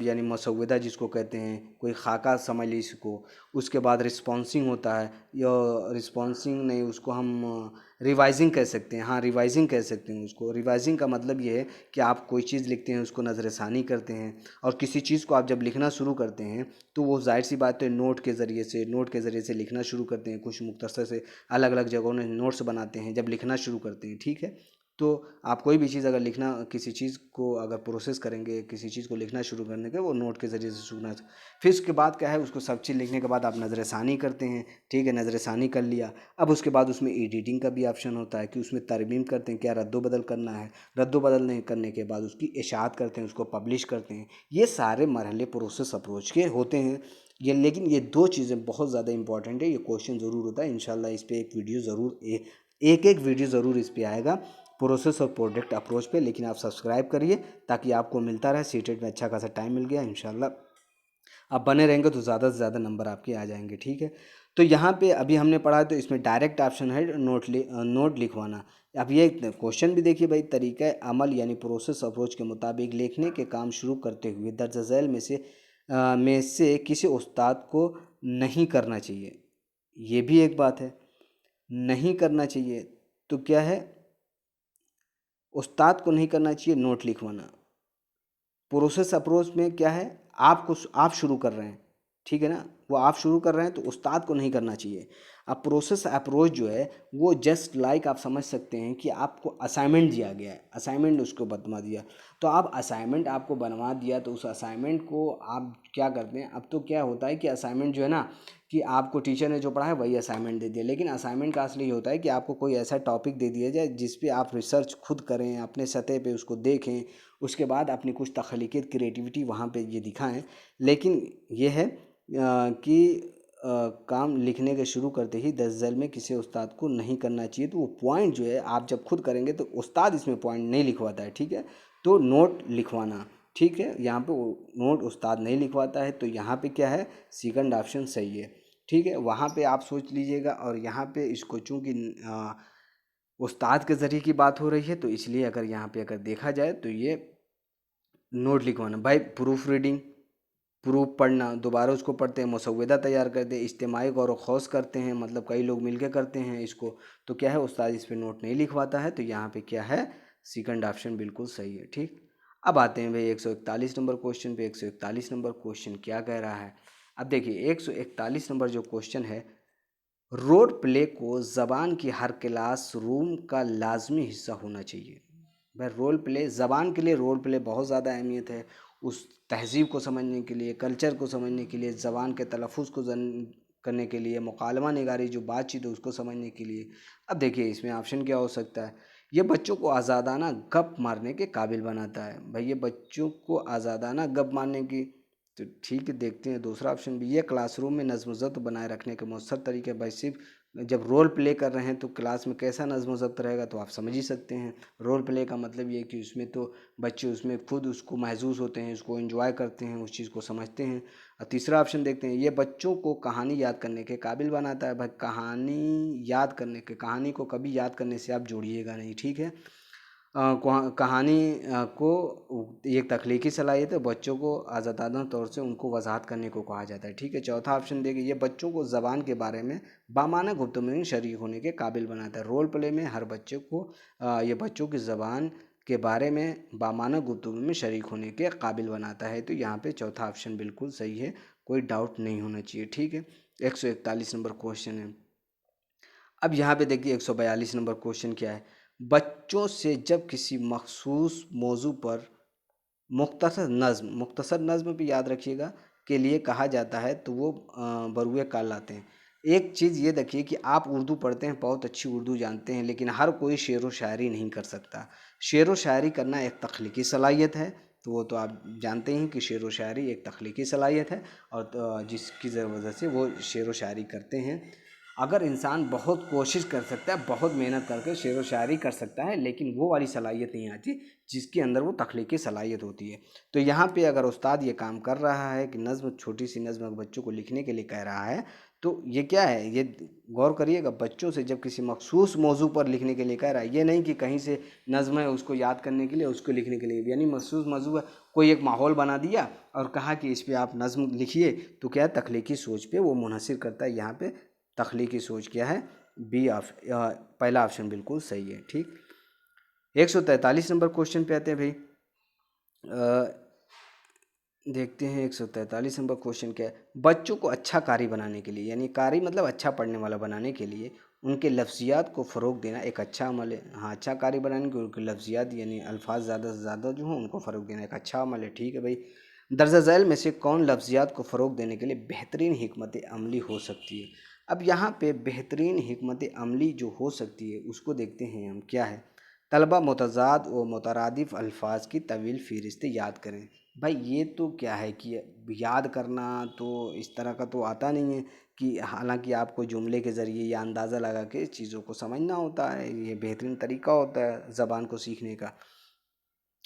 यानी मसौदा जिसको कहते हैं, कोई खाका समझ लीजिए इसको। उसके बाद रिस्पॉन्सिंग होता है, या रिस्पॉन्सिंग नहीं, उसको हम रिवाइजिंग कह सकते हैं। हाँ, रिवाइजिंग कह सकते हैं उसको। रिवाइजिंग का मतलब ये है कि आप कोई चीज़ लिखते हैं, उसको नज़रसानी करते हैं, और किसी चीज़ को आप जब लिखना शुरू करते हैं तो वो जाहिर सी बात है नोट के ज़रिए से लिखना शुरू करते हैं। कुछ मुख्तसर से अलग अलग जगहों में नोट्स बनाते हैं जब लिखना शुरू करते हैं। ठीक है, तो आप कोई भी चीज़ अगर लिखना, किसी चीज़ को अगर प्रोसेस करेंगे, किसी चीज़ को लिखना शुरू करने के, वो नोट के ज़रिए से शुरू। फिर उसके बाद क्या है, उसको सब चीज़ लिखने के बाद आप नज़रसानी करते हैं। ठीक है, नज़रसानी कर लिया। अब उसके बाद उसमें एडिटिंग का भी ऑप्शन होता है कि उसमें तरमीम करते हैं, क्या रद्दो-बदल करना है। रद्दो-बदल नहीं करने के बाद उसकी इशाअत करते हैं, उसको पब्लिश करते हैं। ये सारे मरहले प्रोसेस अप्रोच के होते हैं। लेकिन ये दो चीज़ें बहुत ज़्यादा इंपॉर्टेंट है। ये क्वेश्चन ज़रूर होता है। इंशाल्लाह इस पर एक वीडियो ज़रूर, एक वीडियो ज़रूर इस पर आएगा, प्रोसेस और प्रोडक्ट अप्रोच पे। लेकिन आप सब्सक्राइब करिए ताकि आपको मिलता रहे। सीटेट में अच्छा खासा टाइम मिल गया, इंशाल्लाह आप बने रहेंगे तो ज़्यादा से ज़्यादा नंबर आपके आ जाएंगे। ठीक है, तो यहाँ पे अभी हमने पढ़ा, तो इसमें डायरेक्ट ऑप्शन है नोट लिखवाना। अब ये क्वेश्चन भी देखिए भाई, तरीका अमल यानी प्रोसेस अप्रोच के मुताबिक लिखने के काम शुरू करते हुए दर्ज झैल में से किसी उस्ताद को नहीं करना चाहिए। ये भी एक बात है, नहीं करना चाहिए। तो क्या है, उस्ताद को नहीं करना चाहिए नोट लिखवाना। प्रोसेस अप्रोच में क्या है, आप शुरू कर रहे हैं। ठीक है ना, वो आप शुरू कर रहे हैं तो उस्ताद को नहीं करना चाहिए। अब प्रोसेस अप्रोच जो है वो जस्ट लाइक आप समझ सकते हैं कि आपको असाइनमेंट दिया गया है, असाइनमेंट उसको बनवा दिया। तो आप असाइनमेंट आपको बनवा दिया, तो उस असाइनमेंट को आप क्या करते हैं, अब तो क्या होता है कि असाइनमेंट जो है ना, कि आपको टीचर ने जो पढ़ा है वही असाइनमेंट दे दिया। लेकिन असाइनमेंट का असली होता है कि आपको कोई ऐसा टॉपिक दे दिया जाए जिस पे आप रिसर्च खुद करें, अपने सतह पे उसको देखें, उसके बाद अपनी कुछ तख्लीक़ात क्रिएटिविटी वहाँ पे ये दिखाएं। लेकिन ये है कि काम लिखने के शुरू करते ही दस झैल में किसी उस्ताद को नहीं करना चाहिए। तो वो पॉइंट जो है आप जब खुद करेंगे तो उस्ताद इसमें पॉइंट नहीं लिखवाता है। ठीक है, तो नोट लिखवाना। ठीक है, यहाँ पे नोट उस्ताद नहीं लिखवाता है, तो यहाँ पे क्या है, सेकंड ऑप्शन सही है। ठीक है, वहाँ पे आप सोच लीजिएगा। और यहाँ पे इसको चूँकि उस्ताद के ज़रिए की बात हो रही है, तो इसलिए अगर यहाँ पे अगर देखा जाए तो ये नोट लिखवाना। भाई प्रूफ रीडिंग, प्रूफ पढ़ना, दोबारा उसको पढ़ते हैं, मसौदा तैयार करते हैं, इज्तिमाई गौर व खौस करते हैं, मतलब कई लोग मिलके करते हैं इसको। तो क्या है, उस्ताद इस पे नोट नहीं लिखवाता है। तो यहाँ पे क्या है, सेकंड ऑप्शन बिल्कुल सही है। ठीक, अब आते हैं भाई 141 नंबर क्वेश्चन पे। 141 नंबर क्वेश्चन क्या कह रहा है? अब देखिए 141 नंबर जो क्वेश्चन है, रोल प्ले को ज़बान की हर क्लास रूम का लाजमी हिस्सा होना चाहिए। भाई रोल प्ले, ज़बान के लिए रोल प्ले बहुत ज़्यादा अहमियत है। उस तहज़ीब को समझने के लिए, कल्चर को समझने के लिए, ज़बान के तलफ़ुज़ को करने के लिए, मुकालमा निगारी जो बातचीत है उसको समझने के लिए। अब देखिए इसमें ऑप्शन क्या हो सकता है, ये बच्चों को आज़ादाना गप मारने के काबिल बनाता है। भाई ये बच्चों को आज़ादाना गप मारने की, तो ठीक है, देखते हैं दूसरा ऑप्शन भी। ये क्लासरूम में नज़्म ज़ब्त बनाए रखने के मौसर तरीके। भाई सिर्फ जब रोल प्ले कर रहे हैं तो क्लास में कैसा नज़्म ज़ब्त रहेगा, तो आप समझ ही सकते हैं। रोल प्ले का मतलब ये है कि उसमें तो बच्चे उसमें खुद उसको महसूस होते हैं, उसको एंजॉय करते हैं, उस चीज़ को समझते हैं। और तीसरा ऑप्शन देखते हैं, ये बच्चों को कहानी याद करने के काबिल बनाता है। भाई कहानी को कभी याद करने से आप जोड़िएगा नहीं। ठीक है, कहानी को एक तख्लीकी सलाहियत है, बच्चों को आज़ादाना तौर से उनको वजाहत करने को कहा जाता है। ठीक है, चौथा ऑप्शन देखिए, ये बच्चों को ज़बान के बारे में बामाना गुफ्तगू में शरीक होने के काबिल बनाता है। रोल प्ले में हर बच्चे को ये बच्चों की ज़बान के बारे में बामाना गुफ्तगू में शरीक होने के काबिल बनाता है। तो यहाँ पे चौथा ऑप्शन बिल्कुल सही है, कोई डाउट नहीं होना चाहिए। ठीक है, 141 नंबर क्वेश्चन है। अब यहाँ पे देखिए 142 नंबर क्वेश्चन क्या है। बच्चों से जब किसी मखसूस मौजू पर मुख्तसर नज़्म भी याद रखिएगा के लिए कहा जाता है तो वो बरुए काल लाते हैं। एक चीज़ ये देखिए कि आप उर्दू पढ़ते हैं, बहुत अच्छी उर्दू जानते हैं, लेकिन हर कोई शेर व शायरी नहीं कर सकता। शेर व शायरी करना एक तख्लीकी सलाहियत है, तो वो तो आप जानते हैं कि शेर व शायरी एक तख्लीकी सलाहियत है, और जिसकी वजह से वो शेर व शायरी करते हैं। अगर इंसान बहुत कोशिश कर सकता है, बहुत मेहनत करके शेर व शायरी कर सकता है, लेकिन वो वाली सलाहियत नहीं आती जिसके अंदर वो तख्लीकी सलाहियत होती है। तो यहाँ पे अगर उस्ताद ये काम कर रहा है कि नज़्म, छोटी सी नज़्म बच्चों को लिखने के लिए कह रहा है, तो ये क्या है, ये गौर करिएगा, बच्चों से जब किसी मखसूस मौजू पर लिखने के लिए कह रहा है, ये नहीं कि कहीं से नज़्म है उसको याद करने के लिए, उसको लिखने के लिए, यानी मखसूस मौजू है, कोई एक माहौल बना दिया और कहा कि इस पर आप नज़्म लिखिए, तो क्या है, तख्लीकी सोच पे वो मुनहसिर करता है। यहाँ पे तख्लीकी सोच क्या है, पहला ऑप्शन बिल्कुल सही है। ठीक, 143 नंबर क्वेश्चन पे आते हैं भाई। देखते हैं 143 नंबर क्वेश्चन क्या है। बच्चों को अच्छा कारी बनाने के लिए, यानी कारी मतलब अच्छा पढ़ने वाला बनाने के लिए, उनके लफ्ज़ियात को फ़रोग़ देना एक अच्छा अमल है। हाँ, अच्छा कारी बनाने के उनके लफ्ज़ियात यानी अल्फाज ज़्यादा से ज़्यादा जो हों उनको फ़रोग़ देना एक अच्छा अमल है। ठीक है भाई। दर्ज झैल में से कौन लफ्ज़ियात को फ़रोग़ देने के लिए बेहतरीन हिकमत अमली हो सकती है। अब यहाँ पे बेहतरीन हिकमत अमली जो हो सकती है उसको देखते हैं हम, क्या है। तलबा मुतज़ाद व मुतरादिफ अल्फाज की तवील फ़हरिस्त याद करें। भाई ये तो क्या है कि याद करना तो इस तरह का तो आता नहीं है, कि हालांकि आपको जुमले के ज़रिए या अंदाज़ा लगा के चीज़ों को समझना होता है, ये बेहतरीन तरीका होता है ज़बान को सीखने का।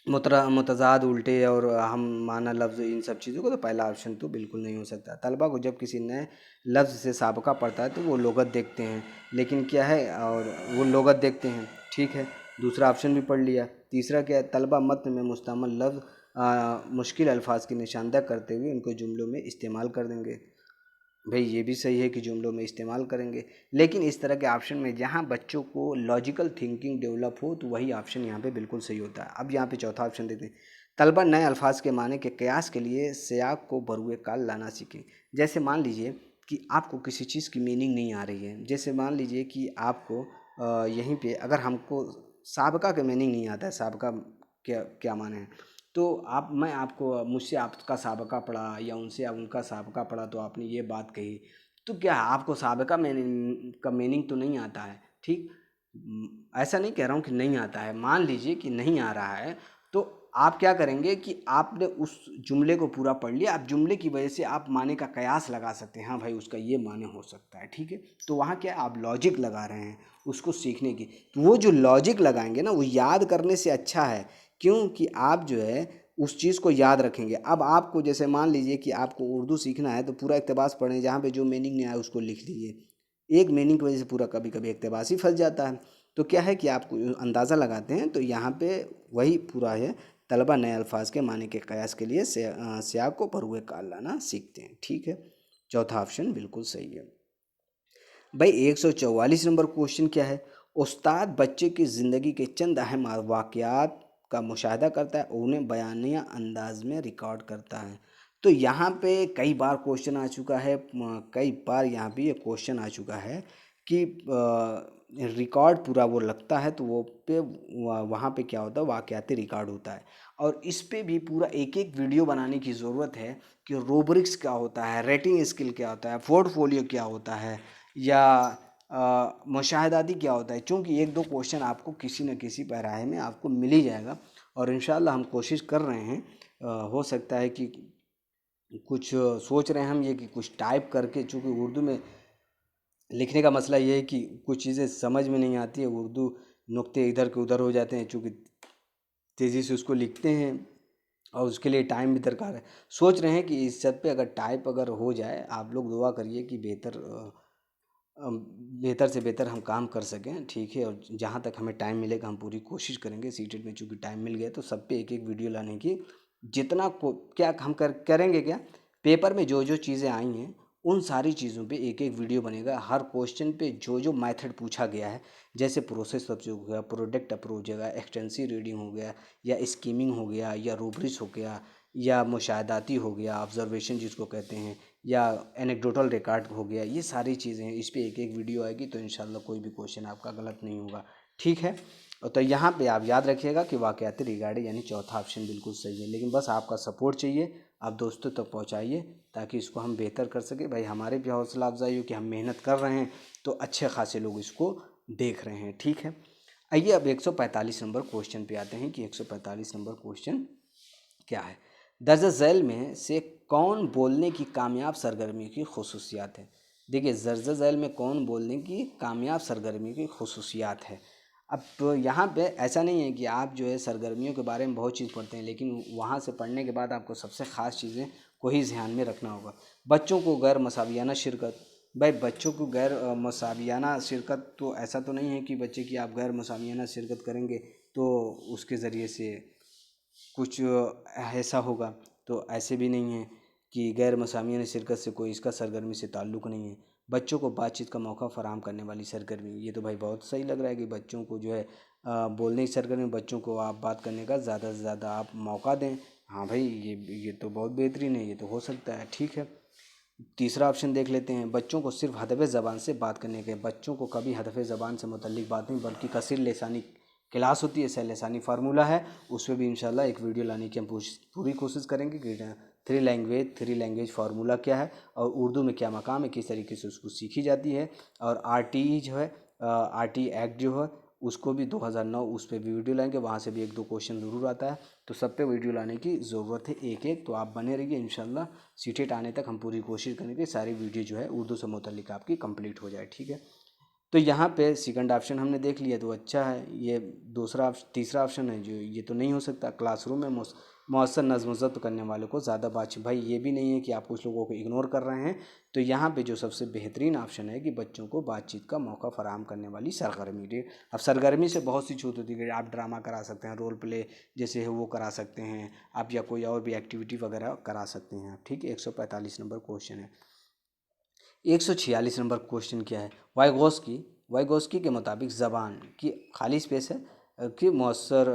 मुतज़ाद, उल्टे और हम माना लफ्ज़, इन सब चीज़ों को तो पहला ऑप्शन तो बिल्कुल नहीं हो सकता। तलबा को जब किसी नए लफ्ज़ से साबका पड़ता है तो वो लुग़त देखते हैं, लेकिन क्या है, और वो लुग़त देखते हैं। ठीक है, दूसरा ऑप्शन भी पढ़ लिया। तीसरा क्या है, तलबा मतन में मुस्तमल लफ्ज़ मुश्किल अल्फाज की निशानदह करते हुए उनको जुमलों में इस्तेमाल कर देंगे। भाई ये भी सही है कि जुमलों में इस्तेमाल करेंगे, लेकिन इस तरह के ऑप्शन में जहाँ बच्चों को लॉजिकल थिंकिंग डेवलप हो तो वही ऑप्शन यहाँ पे बिल्कुल सही होता है। अब यहाँ पे चौथा ऑप्शन देते हैं। तलबा नए अल्फाज के माने के कयास के लिए सियाक को बरुए काल लाना सीखें। जैसे मान लीजिए कि आपको किसी चीज़ की मीनिंग नहीं आ रही है, जैसे मान लीजिए कि आपको यहीं पे अगर हमको साबका का मीनिंग नहीं आता है, साबका क्या क्या माने है, तो मैं आपको, मुझसे आपका साबका पढ़ा या उनसे उनका साबका पढ़ा, तो आपने ये बात कही, तो क्या आपको साबका मीनिंग तो नहीं आता है। ठीक, ऐसा नहीं कह रहा हूँ कि नहीं आता है, मान लीजिए कि नहीं आ रहा है, तो आप क्या करेंगे कि आपने उस जुमले को पूरा पढ़ लिया, आप जुमले की वजह से आप माने का कयास लगा सकते हैं, हाँ भाई उसका ये माने हो सकता है। ठीक है, तो वहाँ क्या आप लॉजिक लगा रहे हैं उसको सीखने की, तो वो जो लॉजिक लगाएंगे ना वो याद करने से अच्छा है, क्योंकि आप जो है उस चीज़ को याद रखेंगे। अब आपको जैसे मान लीजिए कि आपको उर्दू सीखना है तो पूरा इक़्तिबास पढ़ें, जहाँ पे जो मीनिंग नहीं आया उसको लिख लीजिए। एक मीनिंग की वजह से पूरा कभी कभी इक़्तिबास ही फंस जाता है। तो क्या है कि आपको अंदाज़ा लगाते हैं, तो यहाँ पे वही पूरा है, तलबा नए अल्फाज के माने के कयास के लिए सियाक को बरुए काल लाना सीखते हैं। ठीक है, चौथा ऑप्शन बिल्कुल सही है भाई। 144 नंबर क्वेश्चन क्या है। उस्ताद बच्चे की ज़िंदगी के चंद अहम वाक़यात का मुशाहिदा करता है और उन्हें बयानिया अंदाज में रिकॉर्ड करता है। तो यहाँ पे कई बार क्वेश्चन आ चुका है, कई बार यहाँ पे ये क्वेश्चन आ चुका है कि रिकॉर्ड पूरा वो लगता है, तो वो पे वहाँ पे क्या होता है, वाक़याती रिकॉर्ड होता है, और इस पे भी पूरा एक एक वीडियो बनाने की ज़रूरत है कि रोब्रिक्स क्या होता है, रेटिंग स्किल क्या होता है, पोर्टफोलियो क्या होता है, या मुशाहिदाती क्या होता है। चूँकि एक दो क्वेश्चन आपको किसी न किसी पैराहे में आपको मिल ही जाएगा, और इंशाल्लाह हम कोशिश कर रहे हैं, हो सकता है कि कुछ सोच रहे हैं हम ये कि कुछ टाइप करके, चूँकि उर्दू में लिखने का मसला ये है कि कुछ चीज़ें समझ में नहीं आती है, उर्दू नुक्ते इधर के उधर हो जाते हैं, चूँकि तेज़ी से उसको लिखते हैं और उसके लिए टाइम भी दरकार है। सोच रहे हैं कि इस सब पे अगर टाइप अगर हो जाए, आप लोग दुआ करिए कि बेहतर से बेहतर हम काम कर सकें। ठीक है, और जहाँ तक हमें टाइम मिलेगा हम पूरी कोशिश करेंगे। सीटेट में चूँकि टाइम मिल गया तो सब पे एक एक वीडियो लाने की, जितना को क्या हम करेंगे, क्या पेपर में जो जो चीज़ें आई हैं उन सारी चीज़ों पे एक एक वीडियो बनेगा। हर क्वेश्चन पे जो जो मेथड पूछा गया है, जैसे प्रोसेस सब्जेक्ट हो गया, प्रोडक्ट अप्रोच हो गया, एक्सटेंसिव रीडिंग हो गया, या स्कीमिंग हो गया, या रूब्रिक्स हो गया, या मुशाहदाती हो गया, ऑब्जर्वेशन जिसको कहते हैं, या एनेक्डोटल रिकॉर्ड हो गया, ये सारी चीज़ें हैं। इस पे एक एक वीडियो आएगी, तो इंशाल्लाह कोई भी क्वेश्चन आपका गलत नहीं होगा। ठीक है। और तो यहाँ पे आप याद रखिएगा कि वाक़याती रिगार्डिंग यानी चौथा ऑप्शन बिल्कुल सही है, लेकिन बस आपका सपोर्ट चाहिए। आप दोस्तों तक पहुँचाइए ताकि इसको हम बेहतर कर सकें। भाई हमारे भी हौसला अफजाई हो कि हम मेहनत कर रहे हैं, तो अच्छे खासे लोग इसको देख रहे हैं। ठीक है। आइए अब 145 नंबर क्वेश्चन पे आते हैं कि 145 नंबर क्वेश्चन क्या है। दर्ज झैल में से कौन बोलने की कामयाब सरगर्मी की खसूसियात है। देखिए, दर्ज झैल में कौन बोलने की कामयाब सरगर्मी की खसूसियात है। अब तो यहाँ पे ऐसा नहीं है कि आप जो है सरगर्मियों के बारे में बहुत चीज़ पढ़ते हैं, लेकिन वहाँ से पढ़ने के बाद आपको सबसे ख़ास चीज़ें को ही ध्यान में रखना होगा। बच्चों को गैर मसावियाना शिरकत। भाई बच्चों को गैर मसावियाना शिरकत, तो ऐसा तो नहीं है कि बच्चे की आप गैर मसावियाना शिरकत करेंगे तो उसके ज़रिए से कुछ ऐसा होगा। तो ऐसे भी नहीं है कि गैर मसामियाना शिरकत से कोई इसका सरगर्मी से ताल्लुक़ नहीं है। बच्चों को बातचीत का मौका फराहम करने वाली सरगर्मी, ये तो भाई बहुत सही लग रहा है कि बच्चों को जो है बोलने की सरगर्मी, बच्चों को आप बात करने का ज़्यादा से ज़्यादा आप मौका दें। हाँ भाई, ये तो बहुत बेहतरीन है, ये तो हो सकता है। ठीक है। तीसरा ऑप्शन देख लेते हैं। बच्चों को सिर्फ हदफ़ ज़बान से बात करने के, बच्चों को कभी हदफ़ ज़बान से मुतल्लिक़ बात नहीं बल्कि कसीर लिसानी क्लास होती है, सह लिसानी फार्मूला है, उस पर भी इंशाल्लाह एक वीडियो लाने की हम पूरी कोशिश करेंगे कि थ्री लैंग्वेज फार्मूला क्या है और उर्दू में क्या मकाम है, किस तरीके से उसको सीखी जाती है। और आरटीई जो है, आरटीई एक्ट जो है, उसको भी 2009 उस पर भी वीडियो लाएंगे, वहाँ से भी एक दो क्वेश्चन ज़रूर आता है। तो सब पे वीडियो लाने की ज़रूरत है एक एक। तो आप बने रहिए, इंशाल्लाह सीटेट आने तक हम पूरी कोशिश करेंगे सारी वीडियो जो है उर्दू से मुतल्लिक आपकी कंप्लीट हो जाए। ठीक है। तो यहाँ पे सेकंड ऑप्शन हमने देख लिया तो अच्छा है। ये तीसरा ऑप्शन है जो ये तो नहीं हो सकता। क्लासरूम में मौसर नज़्म ज़ब्त करने वालों को ज़्यादा बातचीत, भाई ये भी नहीं है कि आप कुछ लोगों को इग्नोर कर रहे हैं। तो यहाँ पे जो सबसे बेहतरीन ऑप्शन है कि बच्चों को बातचीत का मौका फराहम करने वाली सरगर्मी डे। अब सरगर्मी से बहुत सी छूट होती है, आप ड्रामा करा सकते हैं, रोल प्ले जैसे है वो करा सकते हैं आप, या कोई और भी एक्टिविटी वगैरह करा सकते हैं आप। ठीक है। 145 नंबर क्वेश्चन है। 146 नंबर क्वेश्चन क्या है। वाइगोस्की के मुताबिक ज़बान की खाली स्पेस है कि मौसर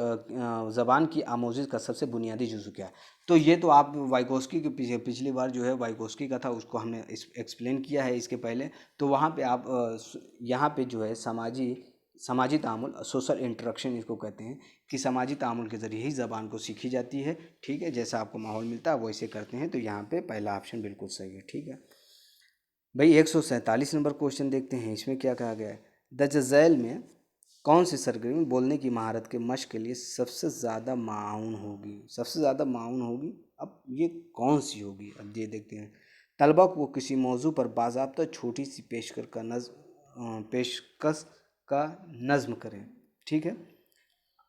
ज़बान की आमोज़िश का सबसे बुनियादी जुज़ु क्या है। तो ये तो आप वाइगोस्की के पीछे पिछली बार जो है वाइगोस्की का था, उसको हमने एक्सप्लेन किया है इसके पहले। तो वहाँ पे आप यहाँ पे जो है समाजी तामुल, सोशल इंटरेक्शन इसको कहते हैं, कि समाजी तामुल के ज़रिए ही ज़बान को सीखी जाती है। ठीक है। जैसा आपको माहौल मिलता है वैसे करते हैं। तो यहाँ पे पहला ऑप्शन बिल्कुल सही है। ठीक है भाई। 147 नंबर क्वेश्चन देखते हैं, इसमें क्या कहा गया है। द जज़ैल में कौन सी सरगर्मी बोलने की महारत के मश्क के लिए सबसे ज़्यादा माउन होगी। सबसे ज़्यादा माउन होगी, अब ये कौन सी होगी, अब ये देखते हैं। तलबा को किसी मौजू पर बाज़ाब्ता छोटी सी पेशकश का नज़्म करें। ठीक है।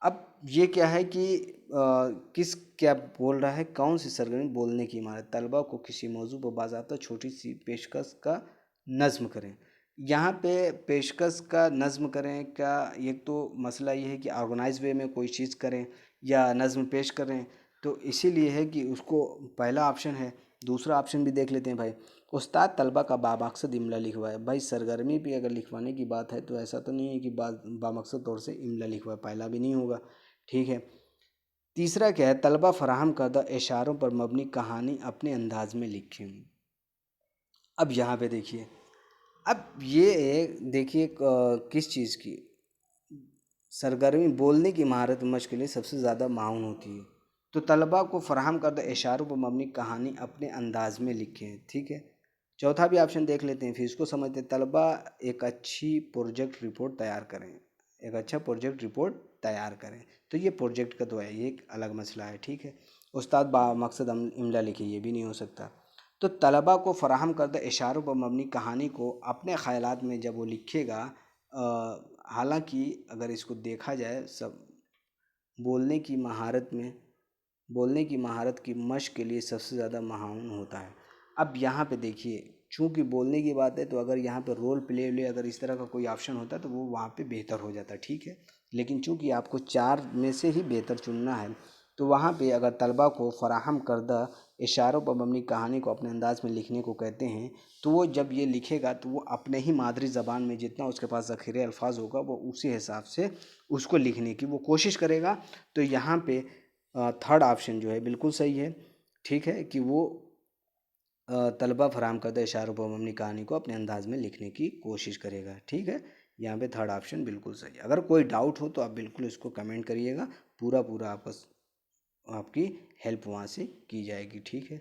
अब ये क्या है कि किस क्या बोल रहा है, कौन सी सरगर्मी बोलने की इमारत, तलबा को किसी मौजू पर बाज़ाब्ता छोटी सी पेशकश का नज़्म करें। यहाँ पे पेशकश का नज़्म करें का एक तो मसला ये है कि ऑर्गेनाइज वे में कोई चीज़ करें या नज़्म पेश करें, तो इसीलिए है कि उसको पहला ऑप्शन है। दूसरा ऑप्शन भी देख लेते हैं भाई। उस्ताद तलबा का बामकसद इमला लिखवाए। भाई सरगर्मी पे अगर लिखवाने की बात है तो ऐसा तो नहीं है कि बामकसद तौर से इमला लिखवाए, पहला भी नहीं होगा। ठीक है। तीसरा क्या है, तलबा फराहम करदा इशारों पर मबनी कहानी अपने अंदाज में लिखें। अब यहाँ पे देखिए, अब ये देखिए किस चीज़ की सरगर्मी बोलने की महारत मश्क के लिए सबसे ज़्यादा माउन होती है। तो तलबा को फराहम करदा इशारों पर मबनी कहानी अपने अंदाज में लिखें। ठीक है। चौथा भी ऑप्शन देख लेते हैं, फिर इसको समझते हैं। तलबा एक अच्छी प्रोजेक्ट रिपोर्ट तैयार करें। एक अच्छा प्रोजेक्ट रिपोर्ट तैयार करें। तो ये प्रोजेक्ट का तो है, ये एक अलग मसला है। ठीक है। उस्ताद मकसद इमला लिखे, ये भी नहीं हो सकता। तो तलबा को फ़राहम करदा इशारों पर मबनी कहानी को अपने ख़यालात में जब वो लिखेगा, हालांकि अगर इसको देखा जाए सब बोलने की महारत में, बोलने की महारत की मश्क के लिए सबसे ज़्यादा महाउन होता है। अब यहाँ पे देखिए, चूँकि बोलने की बात है तो अगर यहाँ पे रोल प्ले अगर इस तरह का कोई ऑप्शन होता तो वो वहाँ पे बेहतर हो जाता। ठीक है। लेकिन चूँकि आपको चार में से ही बेहतर चुनना है, तो वहाँ पे अगर तलबा को फराहम करदा इशारों पर मबनी कहानी को अपने अंदाज में लिखने को कहते हैं, तो वो जब ये लिखेगा तो वो अपने ही मादरी ज़बान में जितना उसके पास ज़ख़ीरे अल्फाज होगा वो उसी हिसाब से उसको लिखने की वो कोशिश करेगा। तो यहाँ पे थर्ड ऑप्शन जो है बिल्कुल सही है, ठीक है, कि वो तलबा फराहम करदा इशारों पर मबनी कहानी को अपने अंदाज में लिखने की कोशिश करेगा, ठीक है। यहाँ पे थर्ड ऑप्शन बिल्कुल सही है। अगर कोई डाउट हो तो आप बिल्कुल इसको कमेंट करिएगा, पूरा पूरा आपकी हेल्प वहाँ से की जाएगी, ठीक है।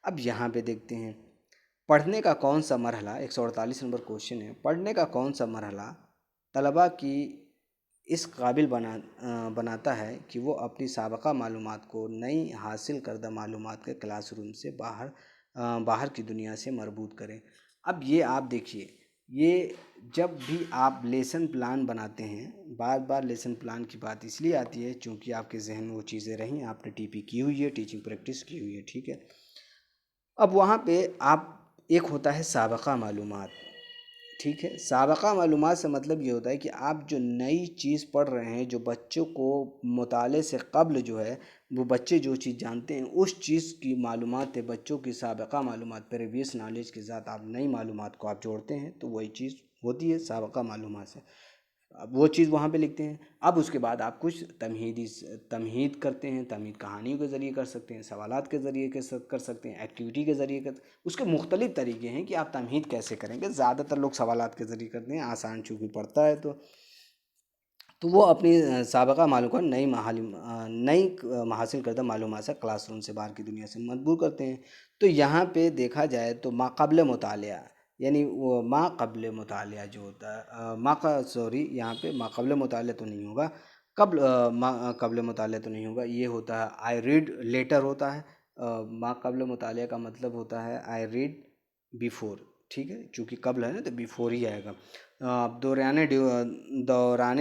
अब यहाँ पे देखते हैं, पढ़ने का कौन सा मरहला, 148 नंबर क्वेश्चन है, पढ़ने का कौन सा मरहला तलबा की इस काबिल बनाता है कि वो अपनी साबका मालूमात को नई हासिल करदा मालूमात के क्लासरूम से बाहर की दुनिया से मरबूत करें। अब ये आप देखिए, ये जब भी आप लेसन प्लान बनाते हैं, बार बार लेसन प्लान की बात इसलिए आती है क्योंकि आपके जहन में वो चीज़ें रहीं, आपने टीपी की हुई है, टीचिंग प्रैक्टिस की हुई है, ठीक है। अब वहाँ पे आप एक होता है साबका मालूमात, ठीक है। साबका मालूमात से मतलब ये होता है कि आप जो नई चीज़ पढ़ रहे हैं, जो बच्चों को मुताले से कब्ल जो है वो बच्चे जो चीज़ जानते हैं उस चीज़ की मालूमात है, बच्चों की साबका मालूमात प्रीवियस नॉलेज के साथ आप नई मालूमात को आप जोड़ते हैं, तो वही चीज़ होती है साबका मालूमात से। अब वो चीज़ वहाँ पे लिखते हैं। अब उसके बाद आप कुछ तमहीद करते हैं, तमहीद कहानियों के ज़रिए कर सकते हैं, सवालात के ज़रिए कर सकते हैं, एक्टिविटी के ज़रिए कर, उसके मुख्तलिफ़ तरीके हैं कि आप तमहीद कैसे करेंगे। ज़्यादातर लोग सवालात के ज़रिए करते हैं, आसान चूँकि पड़ता है तो वो अपनी साबका मालूम को नई हासिल करदा मालूमात से क्लासरूम से बाहर की दुनिया से मजबूर करते हैं। तो यहाँ पे देखा जाए तो माक़ाबिल मुतालिया, यानी वो माक़ाबिल मुतालिया जो होता है, यहाँ पे माक़ाबिल मुतालिया तो नहीं होगा, माक़ाबिल मुतालिया तो नहीं होगा, ये होता है आई रीड लेटर होता है। माक़ाबिल मुतालिया का मतलब होता है आई रीड बिफोर, ठीक है, चूँकि कब्ल है ना तो बिफोर ही आएगा। अब दौरान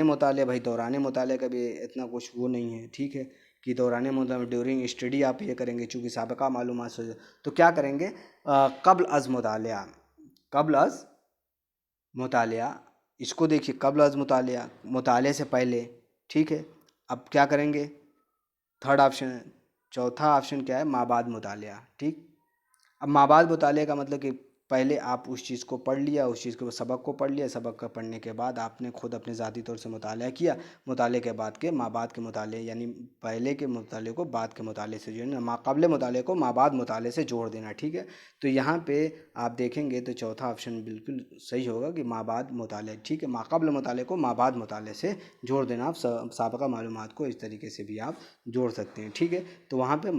मुतालिया, भाई दौरान मुतालिया का भी इतना कुछ वो नहीं है, ठीक है, कि दौरान मुतालिया ड्यूरिंग स्टडी आप ये करेंगे, चूँकि साबका मालूमात से, तो क्या करेंगे, कब्ल अज़ मुतालिया, कब्ल अज़ मुतालिया, इसको देखिए, कब्ल अज़ मुतालिया, मुताले से पहले, ठीक है। अब क्या करेंगे, थर्ड ऑप्शन, चौथा ऑप्शन क्या है, माबाद मुतालिया, ठीक। अब माबाद मुताले का मतलब कि पहले आप उस चीज़ को पढ़ लिया, उस चीज़ को सबक को पढ़ लिया, सबक का पढ़ने के बाद आपने खुद अपने ज़ाती तौर से मुताला किया, मुताले के बाद के माबाद के मुताले, यानी पहले के मुताले को बाद के मुताले से जो है ना, माक़ाबिल मुताले को माबाद मुताले से जोड़ देना, ठीक है। तो यहाँ पे आप देखेंगे तो चौथा ऑप्शन बिल्कुल सही होगा कि माबाद मुताले, ठीक है, माक़ाबिल मुताले को माबाद मुताले से जोड़ देना। आप साबका मालूमात को इस तरीके से भी आप जोड़ सकते हैं, ठीक है। तो वहाँ पे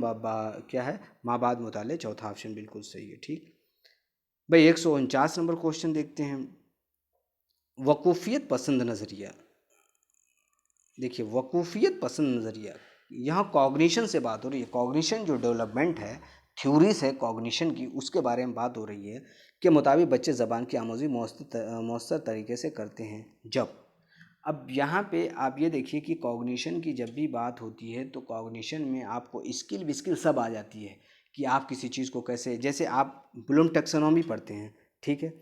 क्या है, माबाद मुताले, चौथा ऑप्शन बिल्कुल सही है, ठीक। भाई 149 नंबर क्वेश्चन देखते हैं, वकूफ़ियत पसंद नज़रिया। देखिए, वकूफ़ियत पसंद नज़रिया, यहाँ कॉग्निशन से बात हो रही है। कॉग्निशन जो डेवलपमेंट है, थ्योरीज है कॉग्निशन की, उसके बारे में बात हो रही है कि मुताबिक बच्चे ज़बान की आमोज़ी मौसर तरीके से करते हैं जब। अब यहाँ पे आप ये देखिए कि कॉग्निशन की जब भी बात होती है तो कॉग्निशन में आपको स्किल विस्किल सब आ जाती है कि आप किसी चीज़ को कैसे, जैसे आप ब्लूम टैक्सोनॉमी पढ़ते हैं, ठीक है,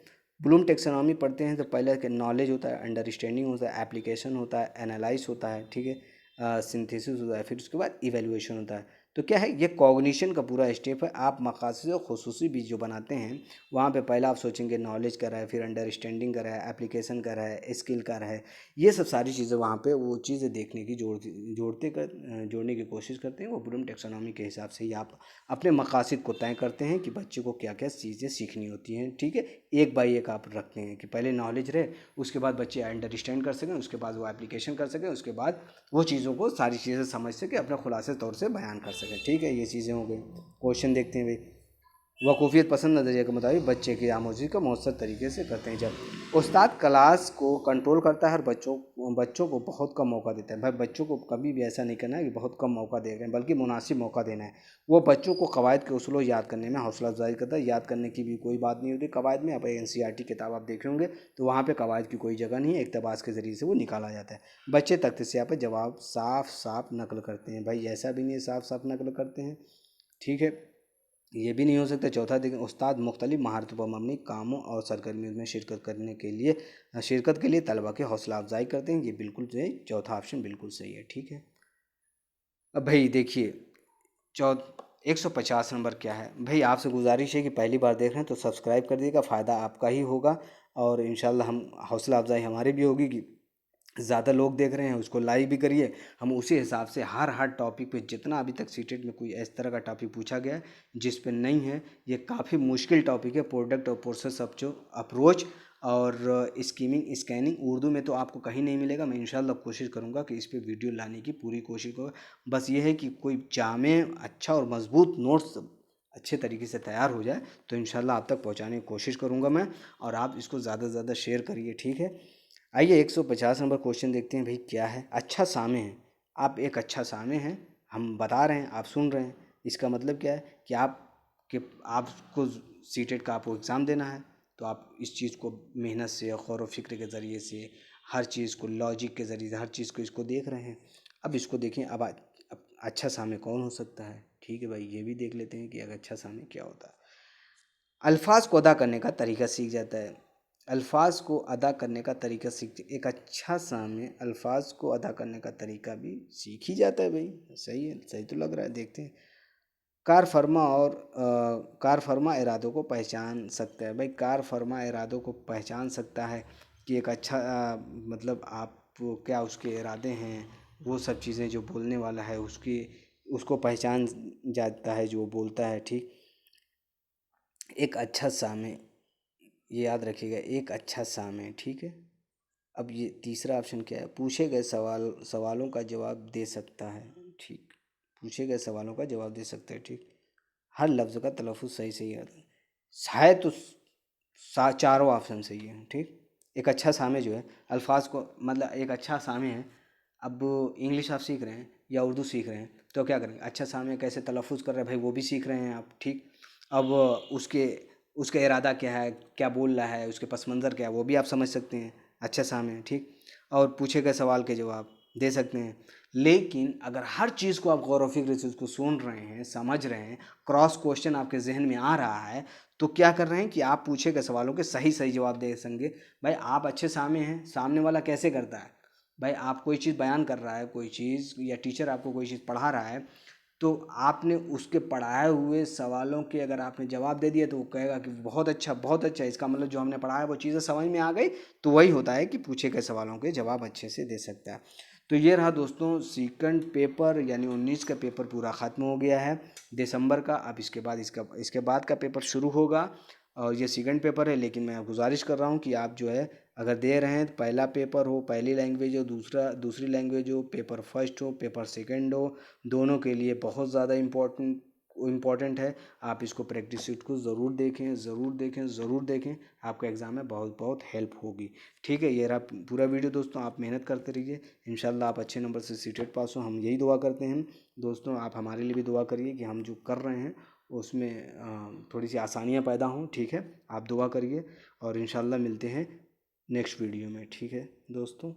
ब्लूम टैक्सोनॉमी पढ़ते हैं तो पहले के नॉलेज होता है, अंडरस्टैंडिंग होता है, एप्लीकेशन होता है, एनालाइज होता है, ठीक है, सिंथेसिस होता है, फिर उसके बाद इवैल्यूएशन होता है। तो क्या है, ये कॉग्निशन का पूरा स्टेप है। आप मकासद और खुसूसी भी जो बनाते हैं, वहाँ पे पहला आप सोचेंगे नॉलेज का रहा है, फिर अंडरस्टैंडिंग का रहा है, एप्लीकेशन का रहा है, स्किल का रहा है, ये सब सारी चीज़ें वहाँ पे वो चीज़ें देखने की जोड़ने की कोशिश करते हैं। वो ब्लूम टैक्सोनॉमी के हिसाब से ही आप अपने मकासद को तय करते हैं कि बच्चे को क्या क्या चीज़ें सीखनी होती हैं, ठीक है। एक बाई एक आप रखते हैं कि पहले नॉलेज रहे, उसके बाद बच्चे अंडरस्टैंड कर सकें, उसके बाद वो एप्लीकेशन कर सकें, उसके बाद वो चीज़ों को सारी चीज़ें समझ सके, अपने खुलासे तौर से बयान कर सकें, ठीक है। ये चीज़ें हो गई। क्वेश्चन देखते हैं भाई, वकूफ़ियत पसंद नज़रिए के मुताबिक बच्चे की आमोज़ी का मौसर तरीके से करते हैं जब। उस्ताद क्लास को कंट्रोल करता है और बच्चों को बहुत कम मौका देता है। भाई बच्चों को कभी भी ऐसा नहीं करना है कि बहुत कम मौका दे रहे हैं, बल्कि मुनासिब मौका देना है। वो बच्चों को कवायद के उसूलों याद करने में हौसला अफजाई करता है। याद करने की भी कोई बात नहीं होती कवायद में। आप NCERT किताब आप देखे होंगे तो वहाँ पर कवायद की कोई जगह नहीं है, इक़्तिबास के ज़रिए से वो निकाला जाता है। बच्चे तख्त से यहाँ पर जवाब साफ साफ नकल करते हैं। भाई ऐसा भी नहीं है साफ साफ नकल करते हैं, ठीक है, ये भी नहीं हो सकता। चौथा देखें, उस्ताद मुख्तलिफ महारतों पर मबनी कामों और सरगर्मियों में शिरकत के लिए तलबा की हौसला अफजाई करते हैं। ये बिल्कुल जो है चौथा ऑप्शन बिल्कुल सही है, ठीक है। अब भाई देखिए, 150 नंबर क्या है भाई, आपसे गुजारिश है कि पहली बार देख रहे हैं तो सब्सक्राइब कर दीजिएगा, फ़ायदा आपका ही होगा। और इंशाल्लाह हम हौसला अफजाई हमारी भी होगी कि ज़्यादा लोग देख रहे हैं, उसको लाइक भी करिए। हम उसी हिसाब से हर टॉपिक पे, जितना अभी तक सीटेट में कोई इस तरह का टॉपिक पूछा गया है जिस पे नहीं है, ये काफ़ी मुश्किल टॉपिक है, प्रोडक्ट और प्रोसेस ऑफ जो अप्रोच और स्कीमिंग स्कैनिंग, उर्दू में तो आपको कहीं नहीं मिलेगा। मैं इंशाल्लाह कोशिश करूँगा कि इस पे वीडियो लाने की पूरी कोशिश करूँ। बस ये है कि कोई जामे अच्छा और मज़बूत नोट्स अच्छे तरीके से तैयार हो जाए तो इंशाल्लाह आप तक पहुंचाने की कोशिश करूंगा मैं। और आप इसको ज़्यादा से ज़्यादा शेयर करिए, ठीक है। आइए 150 नंबर क्वेश्चन देखते हैं भाई क्या है। अच्छा सामे है, आप एक अच्छा सामे हैं, हम बता रहे हैं, आप सुन रहे हैं, इसका मतलब क्या है कि आपको सीटेट का आपको एग्ज़ाम देना है, तो आप इस चीज़ को मेहनत से, गौर व फिक्र के ज़रिए से, हर चीज़ को लॉजिक के ज़रिए से, हर चीज़ को इसको देख रहे हैं। अब इसको देखें, अब अच्छा सामे कौन हो सकता है, ठीक है भाई, ये भी देख लेते हैं कि अगर अच्छा सामे क्या होता है। अल्फाज को अदा करने का तरीका सीख जाता है, अल्फाज को अदा करने का तरीका सीख, एक अच्छा सामे अल्फाज को अदा करने का तरीका भी सीख ही जाता है भाई। सही है, सही तो लग रहा है, देखते हैं। कार फरमा इरादों को पहचान सकता है भाई, कार फरमा इरादों को पहचान सकता है कि एक अच्छा मतलब आप क्या उसके इरादे हैं, वो सब चीज़ें जो बोलने वाला है उसको पहचान जाता है जो बोलता है, ठीक। एक अच्छा सामे, ये याद रखिएगा, एक अच्छा सामे, ठीक है। अब ये तीसरा ऑप्शन क्या है, पूछे गए सवालों का जवाब दे सकता है, ठीक। पूछे गए सवालों का जवाब दे सकता है, ठीक। हर लफ्ज़ का तलफ़ुज़ सही सही है, शायद तो चारों ऑप्शन सही है, ठीक। एक अच्छा सामे जो है, अल्फाज को मतलब एक अच्छा सामे है। अब इंग्लिश आप सीख रहे हैं या उर्दू सीख रहे हैं तो क्या करेंगे, अच्छा सामे कैसे तलफ़ुज़ कर रहे हैं भाई वो भी सीख रहे हैं आप, ठीक। अब उसके उसका इरादा क्या है, क्या बोल रहा है, उसके पस मंज़र क्या है, वो भी आप समझ सकते हैं, अच्छा सामे, ठीक। और पूछे गए सवाल के जवाब दे सकते हैं। लेकिन अगर हर चीज़ को आप गौर व फिक्र से उसको सुन रहे हैं, समझ रहे हैं, क्रॉस क्वेश्चन आपके जहन में आ रहा है, तो क्या कर रहे हैं कि आप पूछे गए सवालों के सही सही जवाब दे सकेंगे। भाई आप अच्छे सामे हैं, सामने वाला कैसे करता है, भाई आप कोई चीज़ बयान कर रहा है, कोई चीज़, या टीचर आपको कोई चीज़ पढ़ा रहा है, तो आपने उसके पढ़ाए हुए सवालों के अगर आपने जवाब दे दिया तो वो कहेगा कि बहुत अच्छा बहुत अच्छा, इसका मतलब जो हमने पढ़ाया वो चीज़ें समझ में आ गई। तो वही होता है कि पूछे गए सवालों के जवाब अच्छे से दे सकता है। तो ये रहा दोस्तों, सेकंड पेपर यानी 19 का पेपर पूरा ख़त्म हो गया है दिसंबर का। अब इसके बाद का पेपर शुरू होगा और ये सेकंड पेपर है। लेकिन मैं गुजारिश कर रहा हूँ कि आप जो है अगर दे रहे हैं तो पहला पेपर हो, पहली लैंग्वेज हो, दूसरी लैंग्वेज हो, पेपर फर्स्ट हो, पेपर सेकंड हो, दोनों के लिए बहुत ज़्यादा इम्पॉर्टेंट है। आप इसको प्रैक्टिस शीट को ज़रूर देखें, ज़रूर देखें, ज़रूर देखें, आपका एग्ज़ाम में बहुत बहुत हेल्प होगी, ठीक है। ये रहा पूरा वीडियो दोस्तों, आप मेहनत करते रहिए, इंशाल्लाह आप अच्छे नंबर से सीटेट पास हो, हम यही दुआ करते हैं। दोस्तों आप हमारे लिए भी दुआ करिए कि हम जो कर रहे हैं उसमें थोड़ी सी आसानियाँ पैदा हों, ठीक है। आप दुआ करिए और इंशाल्लाह मिलते हैं नेक्स्ट वीडियो में, ठीक है दोस्तों।